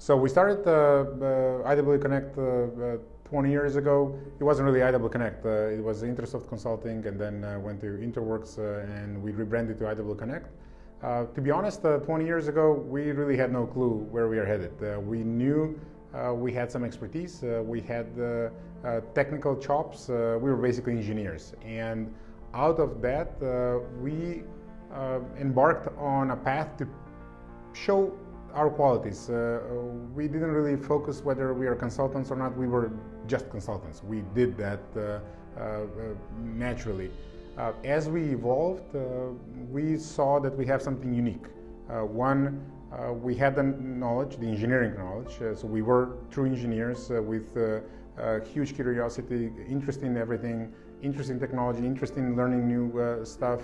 So we started IWConnect 20 years ago. It wasn't really IWConnect. It was Intersoft Consulting, and then went to Interworks, and we rebranded to IWConnect. To be honest, 20 years ago, we really had no clue where we are headed. We knew we had some expertise. We had technical chops. We were basically engineers, and out of that, we embarked on a path to show our qualities. We didn't really focus whether we are consultants or not. We were just consultants. We did that naturally. As we evolved, we saw that we have something unique. One, we had the knowledge, the engineering knowledge, so we were true engineers with huge curiosity, interest in everything, interest in technology, interest in learning new stuff.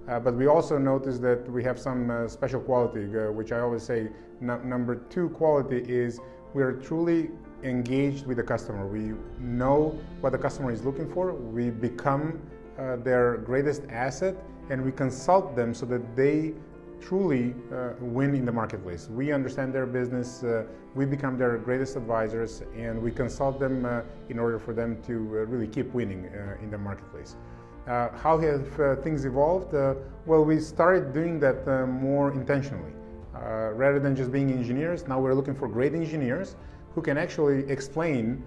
But we also noticed that we have some special quality, which I always say, number two quality is we are truly engaged with the customer. We know what the customer is looking for. We become their greatest asset, and we consult them so that they truly win in the marketplace. We understand their business, we become their greatest advisors, and we consult them in order for them to really keep winning in the marketplace. How have things evolved? Well, we started doing that more intentionally. Rather than just being engineers, now we're looking for great engineers who can actually explain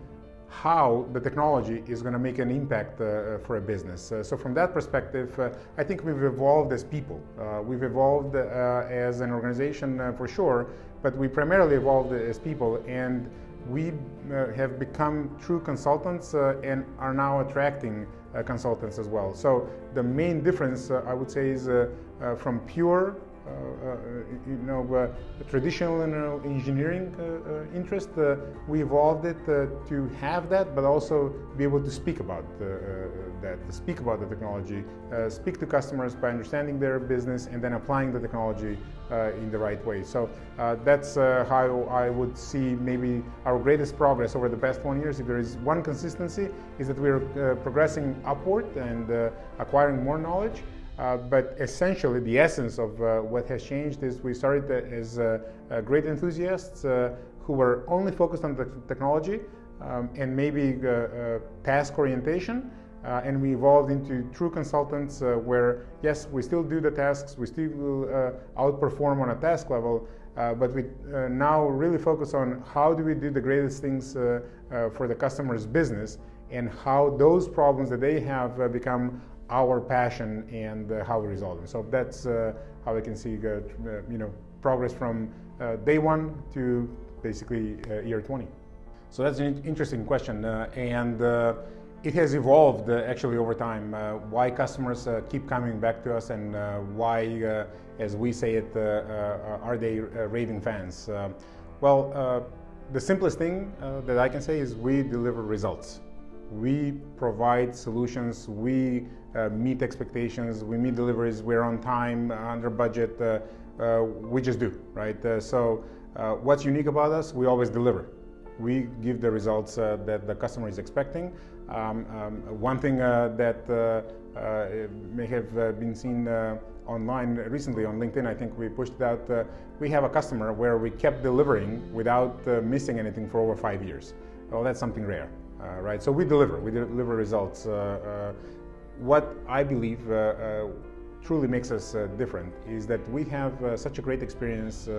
how the technology is going to make an impact for a business. So from that perspective, I think we've evolved as people. We've evolved as an organization for sure, but we primarily evolved as people, and we have become true consultants and are now attracting consultants as well. So the main difference, I would say, is from pure traditional engineering interest, we evolved it to have that, but also be able to speak about that, speak about the technology, speak to customers by understanding their business and then applying the technology in the right way. So that's how I would see maybe our greatest progress over the past 20 years. If there is one consistency, is that we're progressing upward and acquiring more knowledge. But essentially, the essence of what has changed is we started as great enthusiasts who were only focused on the technology and maybe task orientation, and we evolved into true consultants where, yes, we still do the tasks, we still outperform on a task level, but we now really focus on how do we do the greatest things for the customer's business, and how those problems that they have become our passion and how we resolve them. So that's how I can see progress from day one to basically year 20. So that's an interesting question, and it has evolved actually over time. Why customers keep coming back to us, and why, as we say it, are they raving fans? Well, the simplest thing that I can say is we deliver results. We provide solutions, we meet expectations, we meet deliveries, we're on time, under budget, we just do, right? So what's unique about us? We always deliver. We give the results that the customer is expecting. One thing that may have been seen online recently on LinkedIn, I think we pushed it out, we have a customer where we kept delivering without missing anything for over 5 years. Well, that's something rare. Right, so we deliver results. What I believe truly makes us different is that we have such a great experience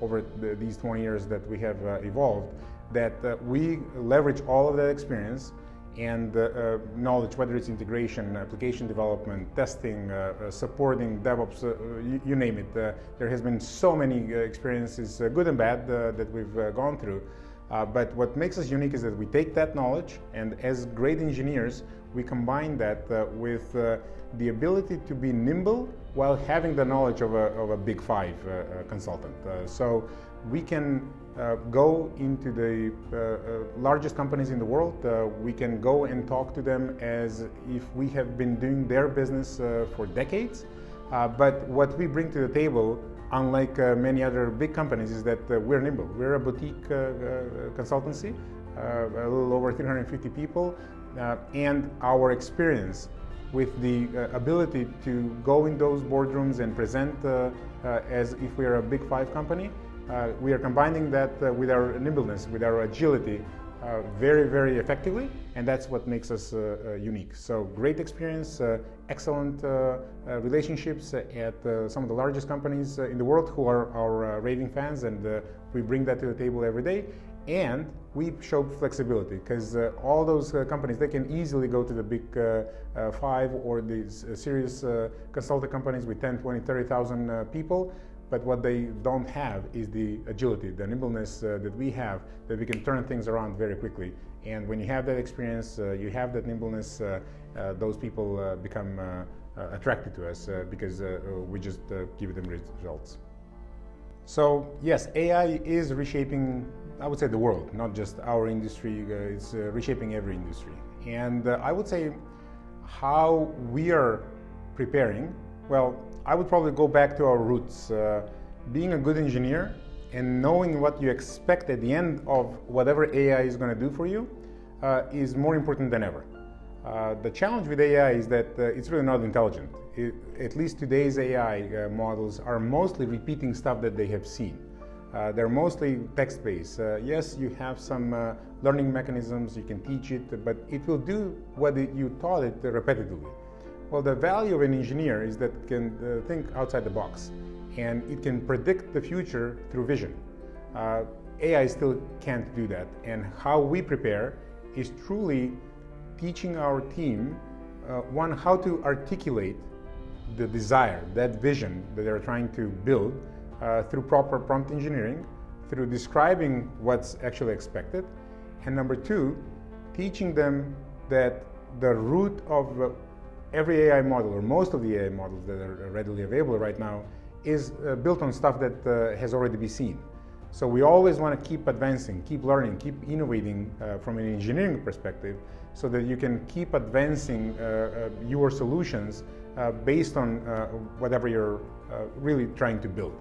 over these 20 years that we have evolved, that we leverage all of that experience and knowledge, whether it's integration, application development, testing, supporting, DevOps, you name it. There has been so many experiences, good and bad, that we've gone through. But what makes us unique is that we take that knowledge, and as great engineers, we combine that with the ability to be nimble while having the knowledge of a big five consultant. So we can go into the largest companies in the world. We can go and talk to them as if we have been doing their business for decades. But what we bring to the table, unlike many other big companies, is that we're nimble. We're a boutique consultancy, a little over 350 people, and our experience with the ability to go in those boardrooms and present as if we're a big five company We are combining that with our nimbleness, with our agility, very, very effectively, and that's what makes us unique. So great experience, excellent relationships at some of the largest companies in the world who are our raving fans, and we bring that to the table every day. And we show flexibility, because all those companies, they can easily go to the big 5 or these serious consulting companies with 10, 20, 30,000 people. But what they don't have is the agility, the nimbleness that we have, that we can turn things around very quickly. And when you have that experience, you have that nimbleness, those people become attracted to us because we just give them results. So yes, AI is reshaping, I would say, the world, not just our industry. It's reshaping every industry. And I would say how we are preparing, well, I would probably go back to our roots. Being a good engineer and knowing what you expect at the end of whatever AI is going to do for you is more important than ever. The challenge with AI is that it's really not intelligent. At least today's AI models are mostly repeating stuff that they have seen. They're mostly text-based. Yes, you have some learning mechanisms, you can teach it, but it will do what you taught it repetitively. Well, the value of an engineer is that it can think outside the box, and it can predict the future through vision. AI still can't do that, and how we prepare is truly teaching our team, one, how to articulate the desire, that vision that they're trying to build through proper prompt engineering, through describing what's actually expected, and number two, teaching them that the root of every AI model, or most of the AI models that are readily available right now, is built on stuff that has already been seen. So we always want to keep advancing, keep learning, keep innovating from an engineering perspective, so that you can keep advancing your solutions based on whatever you're really trying to build.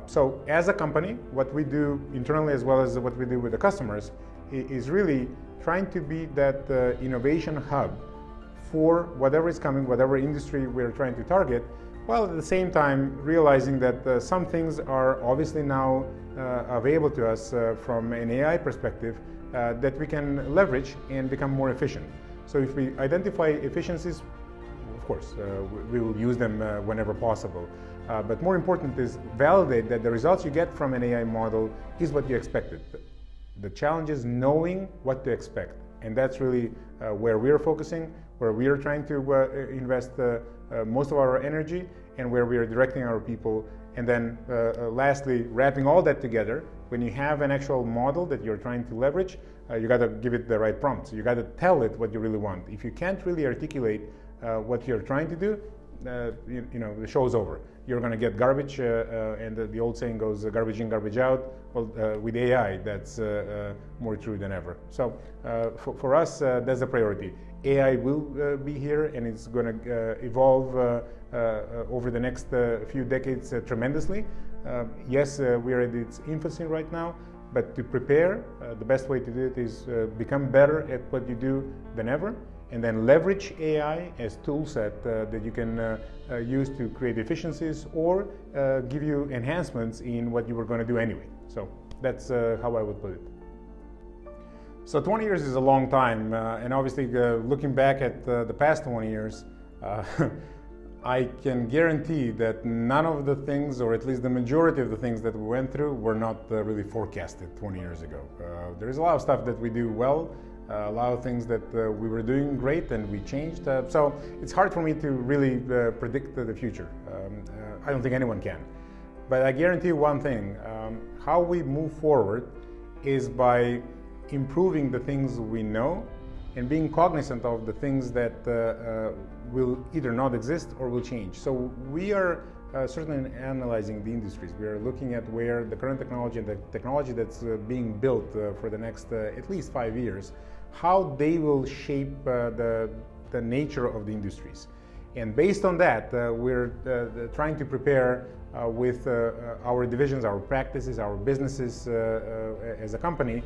So as a company, what we do internally as well as what we do with the customers is really trying to be that innovation hub for whatever is coming, whatever industry we're trying to target, while at the same time realizing that some things are obviously now available to us from an AI perspective that we can leverage and become more efficient. So if we identify efficiencies, of course, we will use them whenever possible. But more important is validate that the results you get from an AI model is what you expected. The challenge is knowing what to expect. And that's really where we're focusing, where we are trying to invest most of our energy, and where we are directing our people. And then lastly, wrapping all that together, when you have an actual model that you're trying to leverage, you got to give it the right prompts. You got to tell it what you really want. If you can't really articulate what you're trying to do, you know, the show's over. You're going to get garbage, and the old saying goes, garbage in, garbage out. Well, with AI, that's more true than ever. So for us, that's the priority. AI will be here, and it's going to evolve over the next few decades tremendously. Yes, we are at its infancy right now, but to prepare, the best way to do it is become better at what you do than ever, and then leverage AI as tool set that you can use to create efficiencies or give you enhancements in what you were going to do anyway. So that's how I would put it. So 20 years is a long time, and obviously looking back at the past 20 years, I can guarantee that none of the things, or at least the majority of the things that we went through, were not really forecasted 20 years ago. There is a lot of stuff that we do well, a lot of things that we were doing great and we changed. So it's hard for me to really predict the future. I don't think anyone can. But I guarantee you one thing, how we move forward is by improving the things we know and being cognizant of the things that will either not exist or will change. So we are certainly analyzing the industries. We are looking at where the current technology and the technology that's being built for the next at least 5 years, how they will shape the nature of the industries. And based on that, we're trying to prepare with our divisions, our practices, our businesses as a company,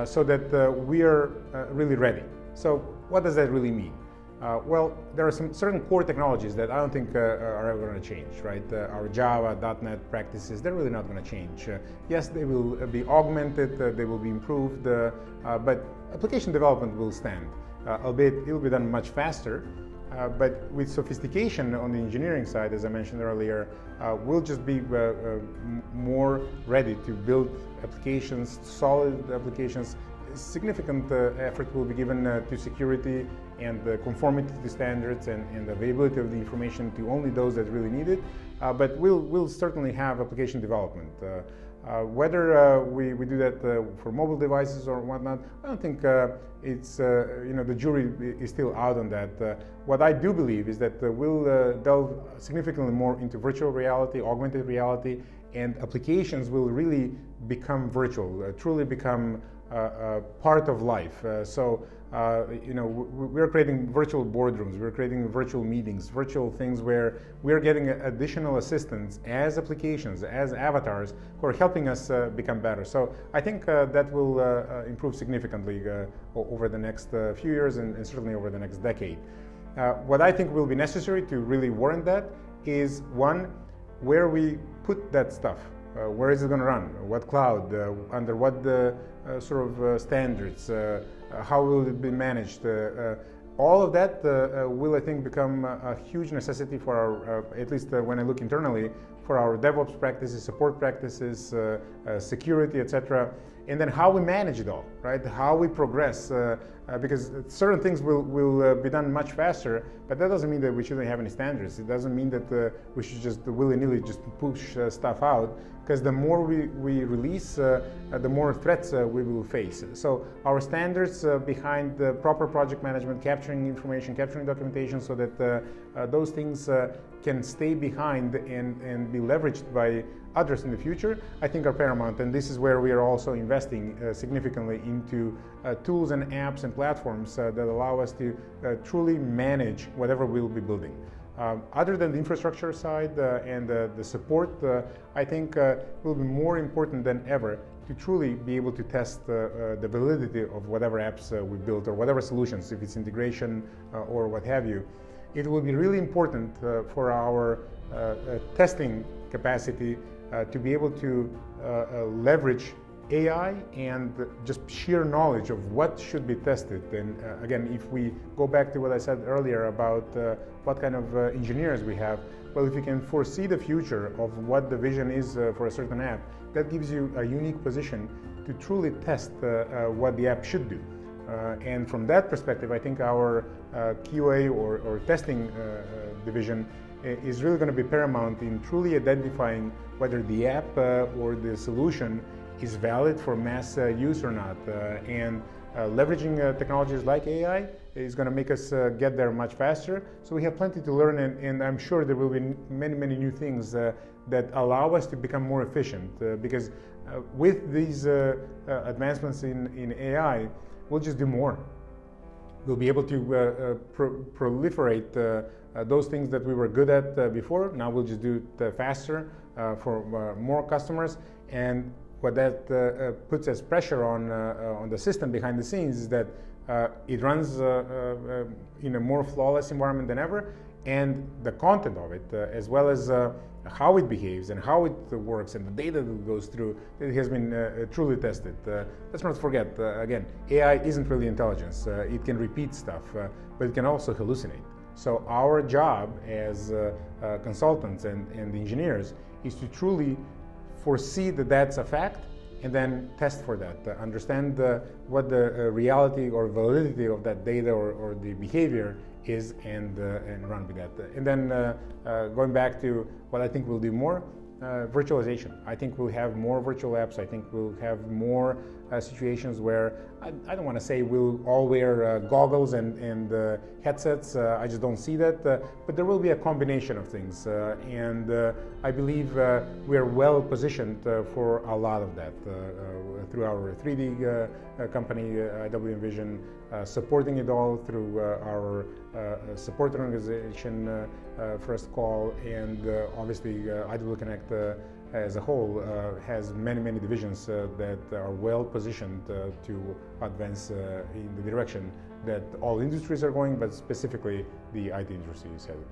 so that we are really ready. So what does that really mean? Well, there are some certain core technologies that I don't think are ever going to change, right? Our Java, .NET practices, they're really not going to change. Yes, they will be augmented, they will be improved, but application development will stand, albeit it will be done much faster. But with sophistication on the engineering side, as I mentioned earlier, we'll just be more ready to build applications, solid applications. Significant effort will be given to security and conformity to standards and availability of the information to only those that really need it. But we'll certainly have application development. Whether we do that for mobile devices or whatnot, I don't think it's, the jury is still out on that. What I do believe is that we'll delve significantly more into virtual reality, augmented reality, and applications will really become virtual, truly become part of life. We're creating virtual boardrooms, we're creating virtual meetings, virtual things where we're getting additional assistance as applications, as avatars who are helping us become better. So I think that will improve significantly over the next few years and certainly over the next decade. What I think will be necessary to really warrant that is, one, where we put that stuff. Where is it going to run? What cloud? Under what standards? How will it be managed? All of that will, I think, become a huge necessity for our, at least when I look internally, for our DevOps practices, support practices, security, etc. And then how we manage it all, right? How we progress, because certain things will be done much faster, but that doesn't mean that we shouldn't have any standards. It doesn't mean that we should just willy-nilly just push stuff out, because the more we release, the more threats we will face. So our standards behind the proper project management, capturing information, capturing documentation, so that those things can stay behind and be leveraged by others in the future, I think are paramount. And this is where we are also investing significantly into tools and apps and platforms that allow us to truly manage whatever we'll be building. Other than the infrastructure side and the support, I think will be more important than ever to truly be able to test the validity of whatever apps we build or whatever solutions, if it's integration or what have you. It will be really important for our testing capacity to be able to leverage AI and just sheer knowledge of what should be tested. And again, if we go back to what I said earlier about what kind of engineers we have, well, if you can foresee the future of what the vision is for a certain app, that gives you a unique position to truly test what the app should do. And from that perspective, I think our QA or testing division is really going to be paramount in truly identifying whether the app or the solution is valid for mass use or not. And leveraging technologies like AI is going to make us get there much faster. So we have plenty to learn, and I'm sure there will be many new things that allow us to become more efficient. Because with these advancements in AI, we'll just do more. We'll be able to proliferate those things that we were good at before. Now we'll just do it faster for more customers. And what that puts as pressure on the system behind the scenes is that it runs in a more flawless environment than ever, and the content of it, as well as how it behaves and how it works and the data that goes through, it has been truly tested. Let's not forget, again, AI isn't really intelligence. It can repeat stuff, but it can also hallucinate. So our job as consultants and engineers is to truly foresee that that's a fact and then test for that, understand what the reality or validity of that data or the behavior is, and run with that. And then going back to what I think we'll do more, virtualization. I think we'll have more virtual apps. I think we'll have more situations where I don't want to say we'll all wear goggles and headsets. I just don't see that. But there will be a combination of things, and I believe we are well positioned for a lot of that through our 3D company, IWConnect, supporting it all through our support organization first call, and obviously IWConnect as a whole has many divisions that are well positioned to advance in the direction that all industries are going, but specifically the IT industry is headed.